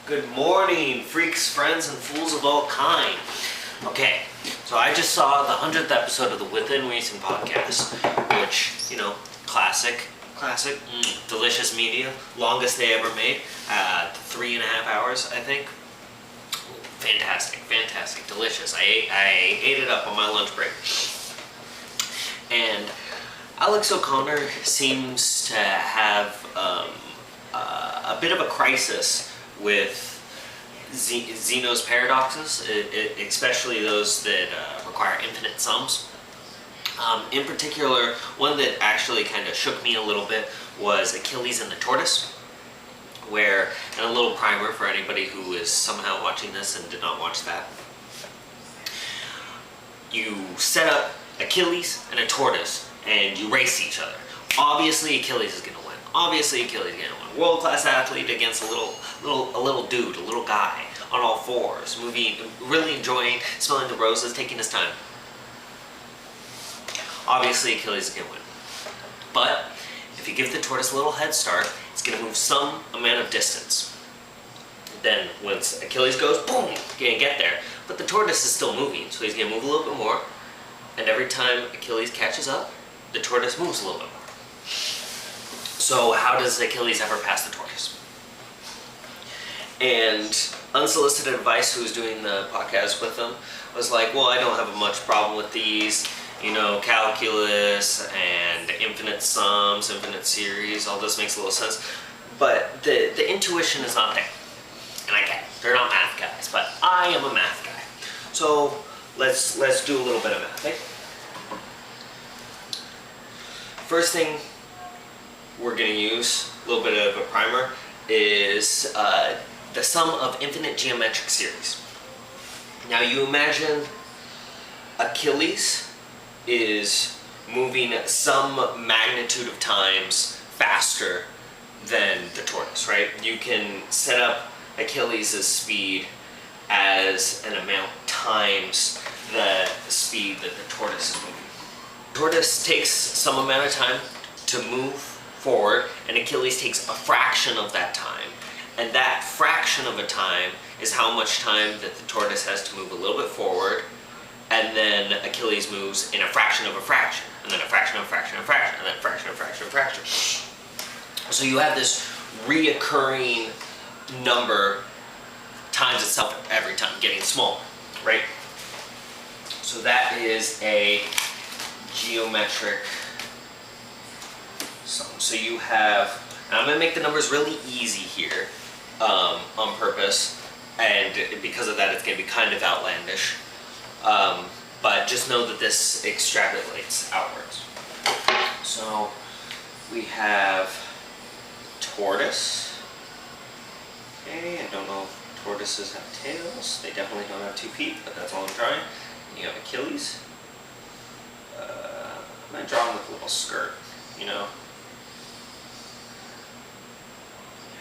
Good morning, freaks, friends, and fools of all kind. Okay, so I just saw the 100th episode of the Within Reason podcast, which, classic, delicious media, longest they ever made, 3.5 hours, I think. Fantastic, delicious. I ate it up on my lunch break. And Alex O'Connor seems to have a bit of a crisis with Zeno's paradoxes, especially those that require infinite sums. In particular, one that actually kind of shook me a little bit was Achilles and the tortoise, where, and a little primer for anybody who is somehow watching this and did not watch that, you set up Achilles and a tortoise and you race each other. Obviously Achilles is going to win. World-class athlete against a little dude, a little guy on all fours, moving, really enjoying smelling the roses, taking his time. Obviously Achilles is going to win. But if you give the tortoise a little head start, it's going to move some amount of distance. Then once Achilles goes, boom, he's going to get there. But the tortoise is still moving, so he's going to move a little bit more. And every time Achilles catches up, the tortoise moves a little bit more. So how does Achilles ever pass the tortoise? And unsolicited advice, who was doing the podcast with them, was like, well, I don't have much problem with these, calculus and infinite sums, infinite series, all this makes a little sense. But the intuition is not there. And I get it. They're not math guys, but I am a math guy. So let's do a little bit of math, okay? First thing we're going to use, a little bit of a primer, is the sum of infinite geometric series. Now you imagine Achilles is moving some magnitude of times faster than the tortoise, right? You can set up Achilles' speed as an amount times the speed that the tortoise is moving. The tortoise takes some amount of time to move forward, and Achilles takes a fraction of that time. And that fraction of a time is how much time that the tortoise has to move a little bit forward, and then Achilles moves in a fraction of a fraction, and then a fraction of a fraction of a fraction, and then a fraction of a fraction of a fraction. So you have this reoccurring number times itself every time, getting smaller, right? So that is a geometric sum. So you have, and I'm going to make the numbers really easy here on purpose, and because of that it's going to be kind of outlandish, but just know that this extrapolates outwards. So we have tortoise. Okay, I don't know if tortoises have tails. They definitely don't have 2 feet, but that's all I'm trying. You have Achilles. I'm going to draw him with a little skirt,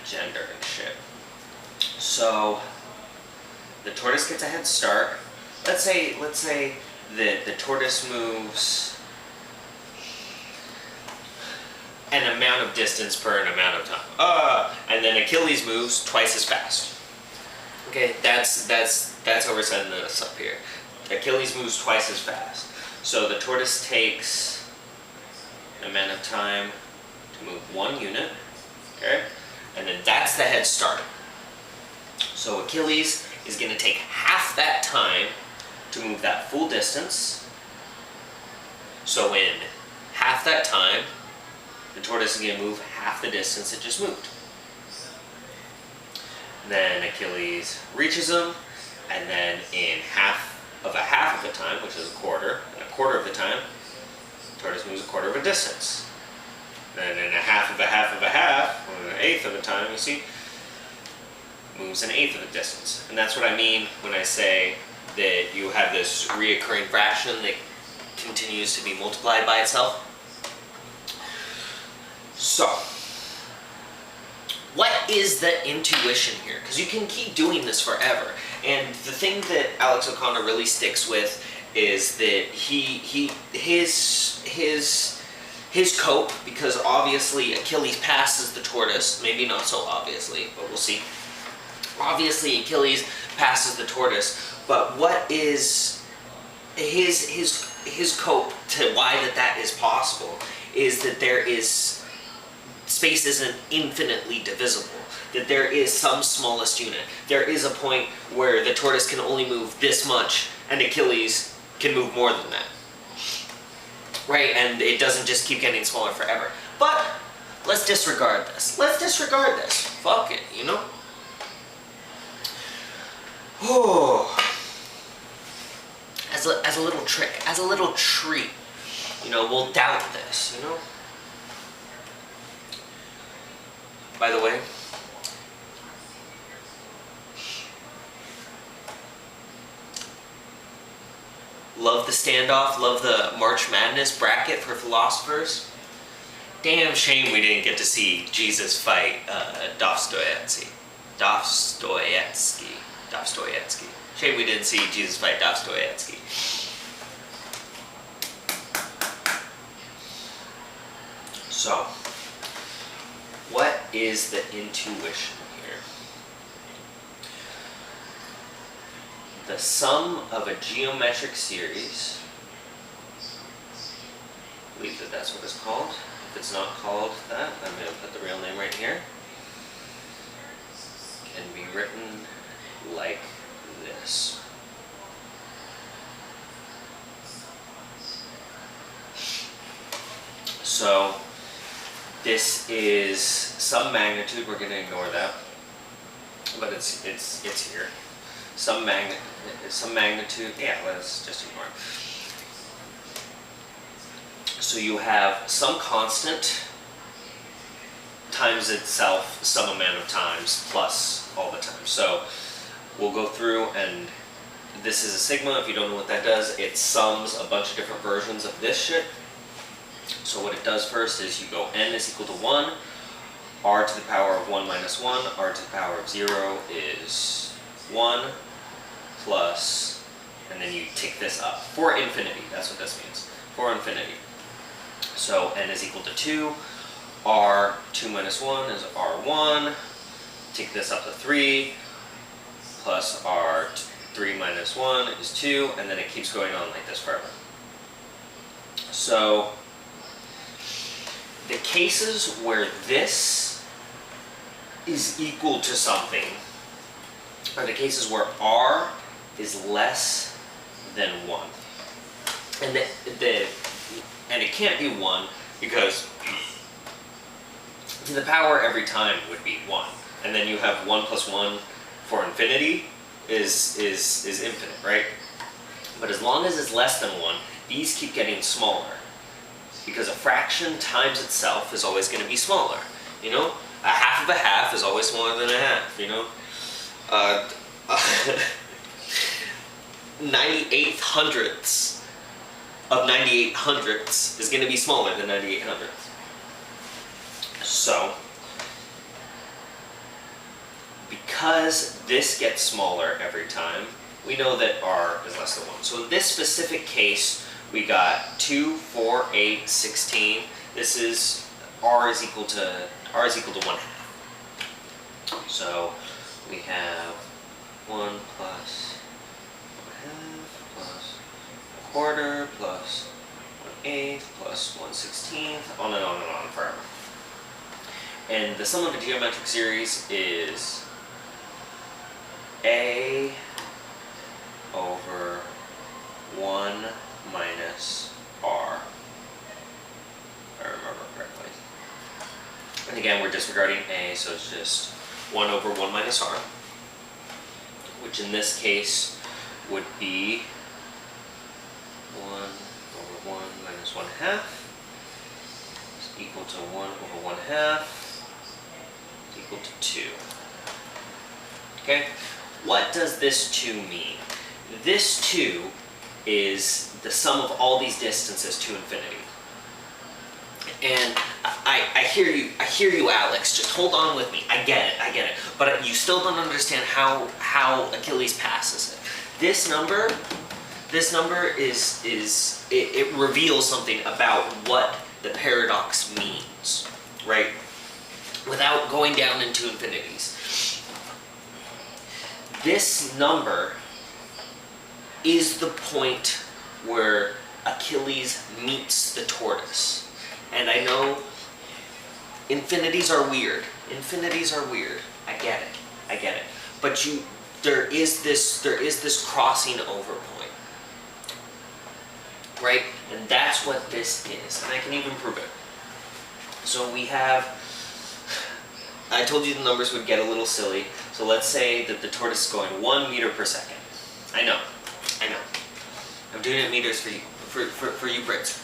gender and shit. So the tortoise gets a head start. Let's say that the tortoise moves an amount of distance per an amount of time. And then Achilles moves twice as fast. Okay, that's how we're setting this up here. Achilles moves twice as fast. So the tortoise takes an amount of time to move 1 unit. Okay? And then that's the head start. So Achilles is going to take half that time to move that full distance. So in half that time, the tortoise is going to move half the distance it just moved. Then Achilles reaches him, and then in half of the time, which is a quarter, and a quarter of the time, the tortoise moves a quarter of a distance. Then in a half of a half of a half, or an eighth of the time, you see, moves an eighth of the distance. And that's what I mean when I say that you have this reoccurring fraction that continues to be multiplied by itself. So, what is the intuition here? Because you can keep doing this forever. And the thing that Alex O'Connor really sticks with is that his cope, because obviously Achilles passes the tortoise, maybe not so obviously, but we'll see. Obviously, Achilles passes the tortoise, but what is his cope to why that is possible is that space isn't infinitely divisible. That there is some smallest unit. There is a point where the tortoise can only move this much, and Achilles can move more than that. Right? And it doesn't just keep getting smaller forever. But let's disregard this. Fuck it, you know? Oh. As a little trick, as a little treat, you know, we'll doubt this, you know? By the way, love the standoff, love the March Madness bracket for philosophers. Damn shame we didn't get to see Jesus fight Dostoevsky. Shame we didn't see Jesus fight Dostoevsky. So, what is the intuition here? The sum of a geometric series, I believe that's what it's called. If it's not called that, I'm going to put the real name right here, can be written like this. So this is some magnitude. We're going to ignore that, but it's here. Some magnitude. Yeah, let's just ignore it. So you have some constant times itself some amount of times plus all the time. So we'll go through, and this is a sigma. If you don't know what that does, it sums a bunch of different versions of this shit. So what it does first is you go n is equal to 1, r to the power of 1 minus 1, r to the power of 0 is 1, plus, and then you tick this up. For infinity, that's what this means. For infinity. So n is equal to 2, r2 minus 1 is r1, tick this up to 3, plus r3 minus 1 is 2, and then it keeps going on like this forever. So the cases where this is equal to something are the cases where r is less than 1. And it can't be 1 because to the power every time would be 1. And then you have 1 plus 1 for infinity is infinite, right? But as long as it's less than 1, these keep getting smaller. Because a fraction times itself is always going to be smaller. You know? A half of a half is always smaller than a half, you know? 98 hundredths of 98 hundredths is going to be smaller than 98 hundredths. So, because this gets smaller every time, we know that r is less than 1. So in this specific case, we got 2, 4, 8, 16. This is r is equal to 1 half. So we have 1 plus 1 half plus a quarter plus 1/8 plus 1/16, on and on and on forever. And the sum of a geometric series is a over 1 minus r, if I remember correctly. And again, we're disregarding a, so it's just 1 over 1 minus r, which in this case would be 1 over 1 minus 1 half is equal to 1 over 1 half is equal to 2. Okay? What does this 2 mean? This 2 is the sum of all these distances to infinity. And I hear you, Alex. Just hold on with me. I get it. But you still don't understand how Achilles passes it. This number is it reveals something about what the paradox means, right? Without going down into infinities. this number is the point where Achilles meets the tortoise. And I know infinities are weird. Infinities are weird. I get it. But there is this crossing over point. Right? And that's what this is. And I can even prove it. So we have, I told you the numbers would get a little silly. So let's say that the tortoise is going 1 meter per second. I know. I'm doing it in meters for you, for you Brits.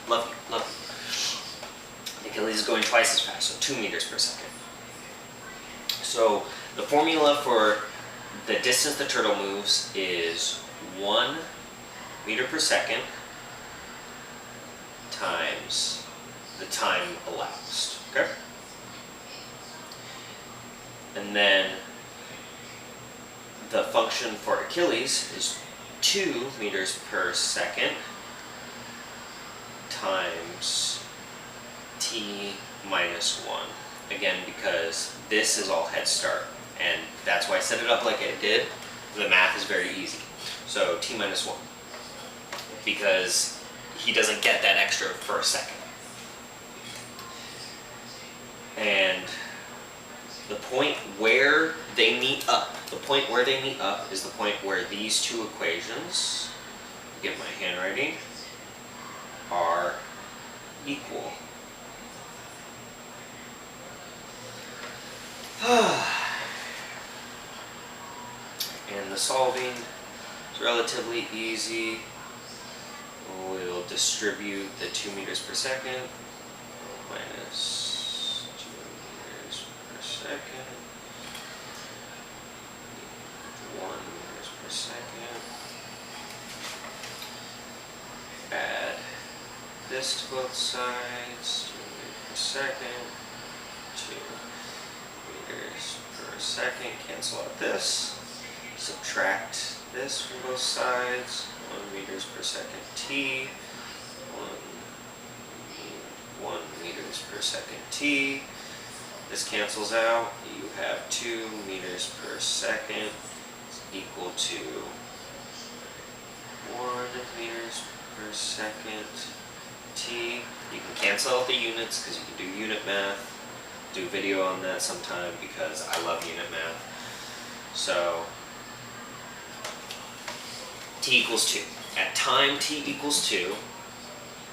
Love you. Achilles is going twice as fast, so 2 meters per second. So the formula for the distance the turtle moves is 1 meter per second times the time elapsed. Okay? And then the function for Achilles is 2 meters per second times t minus 1. Again, because this is all head start, and that's why I set it up like I did. The math is very easy. So t minus 1, because he doesn't get that extra for a second. And the point where they meet up, is the point where these two equations, get my handwriting, are equal. And the solving is relatively easy. We'll distribute the 2 meters per second minus 2 meters per second, 1 meters per second. Add this to both sides, 2 meters per second, 2 meters per second. Cancel out this. Subtract this from both sides. 1 meters per second t. 1 meters per second t. This cancels out. You have 2 meters per second is equal to 1 meters per second t. You can cancel out the units because you can do unit math. Do a video on that sometime because I love unit math. So t equals 2. At time t equals 2,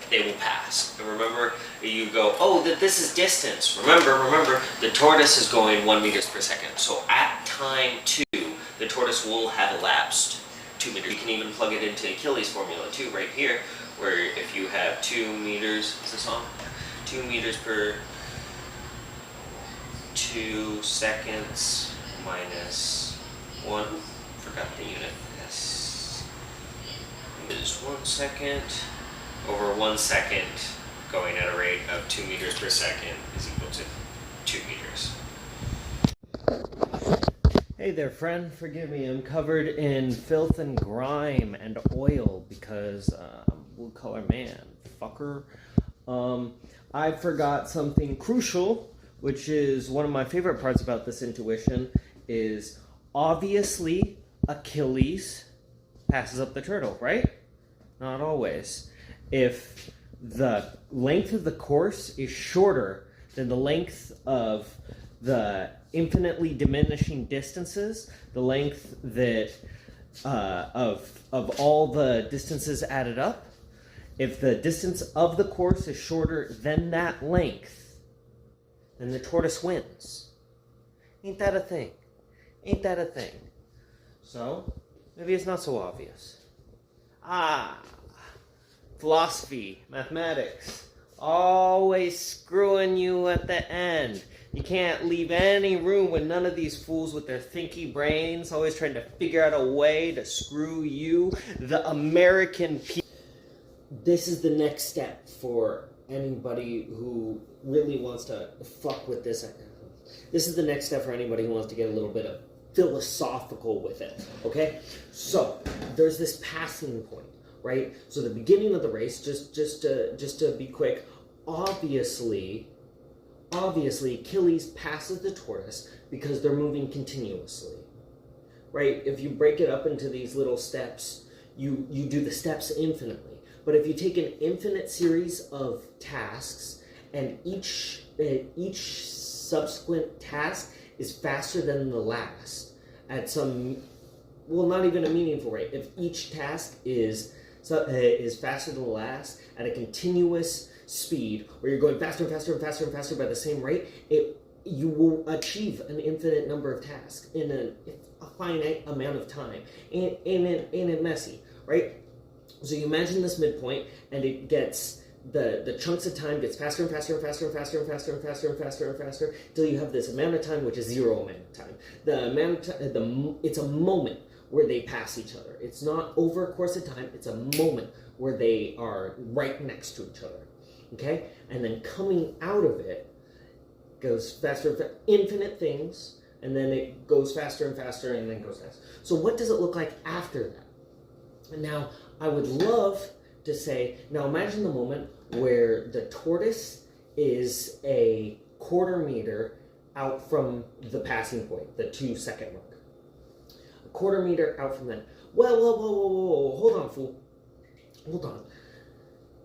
they will pass. And remember, you go, oh, this is distance. Remember, the tortoise is going 1 meters per second. So at time 2, the tortoise will have elapsed 2 meters. You can even plug it into Achilles' formula too, right here, where if you have 2 meters, is this on? 2 meters per 2 seconds minus 1, forgot the unit, yes, is 1 second over 1 second going at a rate of 2 meters per second is equal to 2 meters. Hey there, friend. Forgive me, I'm covered in filth and grime and oil because I'm a blue collar man, fucker. I forgot something crucial, which is one of my favorite parts about this intuition, is obviously Achilles passes up the turtle, right? Not always. If the length of the course is shorter than the length of the infinitely diminishing distances, the length that of all the distances added up, if the distance of the course is shorter than that length, then the tortoise wins. Ain't that a thing? Ain't that a thing? So, maybe it's not so obvious. Philosophy, mathematics, always screwing you at the end. You can't leave any room with none of these fools with their thinky brains, always trying to figure out a way to screw you, the American people. This is the next step for anybody who really wants to fuck with this. This is the next step for anybody who wants to get a little bit of philosophical with it, okay? So, there's this passing point, right? So the beginning of the race, just to be quick, obviously Achilles passes the tortoise because they're moving continuously. right? If you break it up into these little steps, you do the steps infinitely. But if you take an infinite series of tasks and each subsequent task is faster than the last at some, well, not even a meaningful rate. If each task is faster than the last at a continuous speed, where you're going faster and faster and faster and faster by the same rate, you will achieve an infinite number of tasks in a finite amount of time. Ain't it messy, right? So you imagine this midpoint, and it gets the chunks of time gets faster and faster and faster and faster and faster and faster and faster and faster until you have this amount of time, which is zero amount of time. The amount of it's a moment where they pass each other. It's not over a course of time. It's a moment where they are right next to each other. Okay, and then coming out of it goes faster, infinite things, and then it goes faster and faster, and then goes faster. So what does it look like after that? And now I would love to say, now imagine the moment where the tortoise is a quarter meter out from the passing point, the 2-second mark. A quarter meter out from that. Whoa, hold on, fool. Hold on.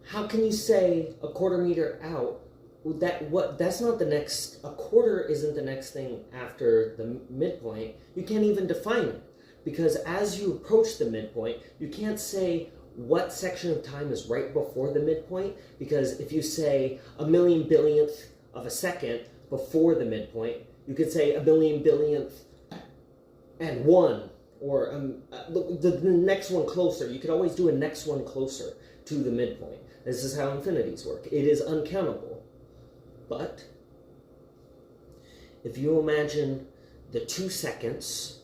How can you say a quarter meter out? That's not the next, a quarter isn't the next thing after the midpoint. You can't even define it. Because as you approach the midpoint, you can't say what section of time is right before the midpoint, because if you say a million billionth of a second before the midpoint, you could say a million billionth and one, or the next one closer. You could always do a next one closer to the midpoint. This is how infinities work. It is uncountable. But if you imagine the 2 seconds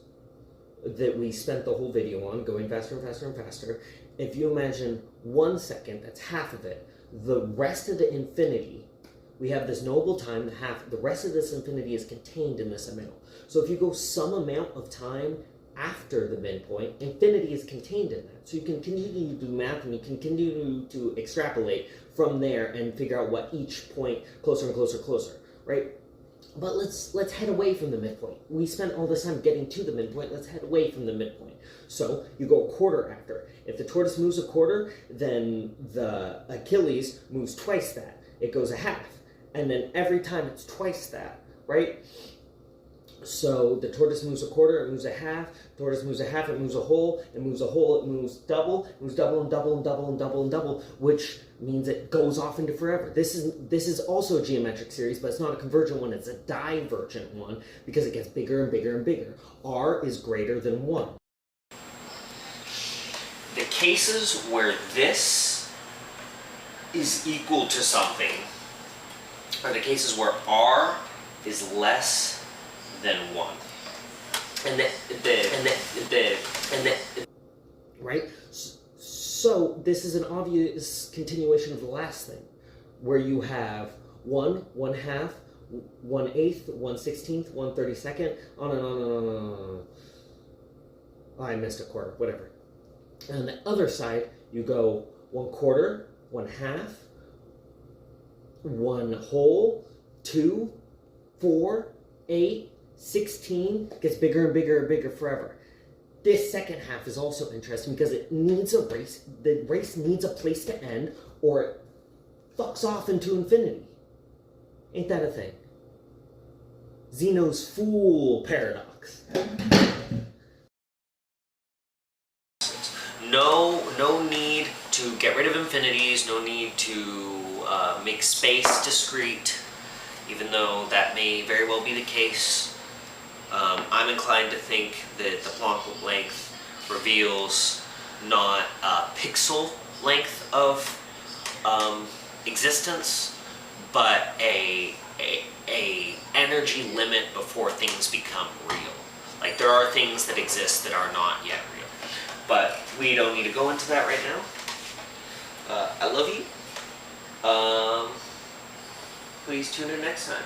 that we spent the whole video on, going faster and faster and faster, if you imagine 1 second, that's half of it. The rest of the infinity, we have this knowable time, the rest of this infinity is contained in this amount. So if you go some amount of time after the midpoint, infinity is contained in that. So you continue to do math, and you continue to extrapolate from there and figure out what each point closer and closer, right? But let's head away from the midpoint. We spent all this time getting to the midpoint. Let's head away from the midpoint. So you go a quarter after. If the tortoise moves a quarter, then the Achilles moves twice that. It goes a half. And then every time it's twice that, right? So the tortoise moves a quarter, it moves a half. The tortoise moves a half, it moves a whole. It moves a whole, it moves double. It moves double and double and double and double and double, which means it goes off into forever. This is also a geometric series, but it's not a convergent one, it's a divergent one, because it gets bigger and bigger and bigger. R is greater than 1. The cases where this is equal to something are the cases where R is less than 1. Right? So this is an obvious continuation of the last thing, where you have 1, 1/2, 1/8, 1/16, 1/32, on and on and on and on. Oh, I missed a quarter, whatever. And on the other side, you go 1/4, 1/2, 1 whole, 2, 4, 8, 16, gets bigger and bigger and bigger forever. This second half is also interesting because it needs a race. The race needs a place to end, or it fucks off into infinity. Ain't that a thing? Zeno's fool paradox. No need to get rid of infinities, no need to make space discrete, even though that may very well be the case. I'm inclined to think that the Planck length reveals not a pixel length of existence, but a energy limit before things become real. Like, there are things that exist that are not yet real. But we don't need to go into that right now. I love you. Please tune in next time.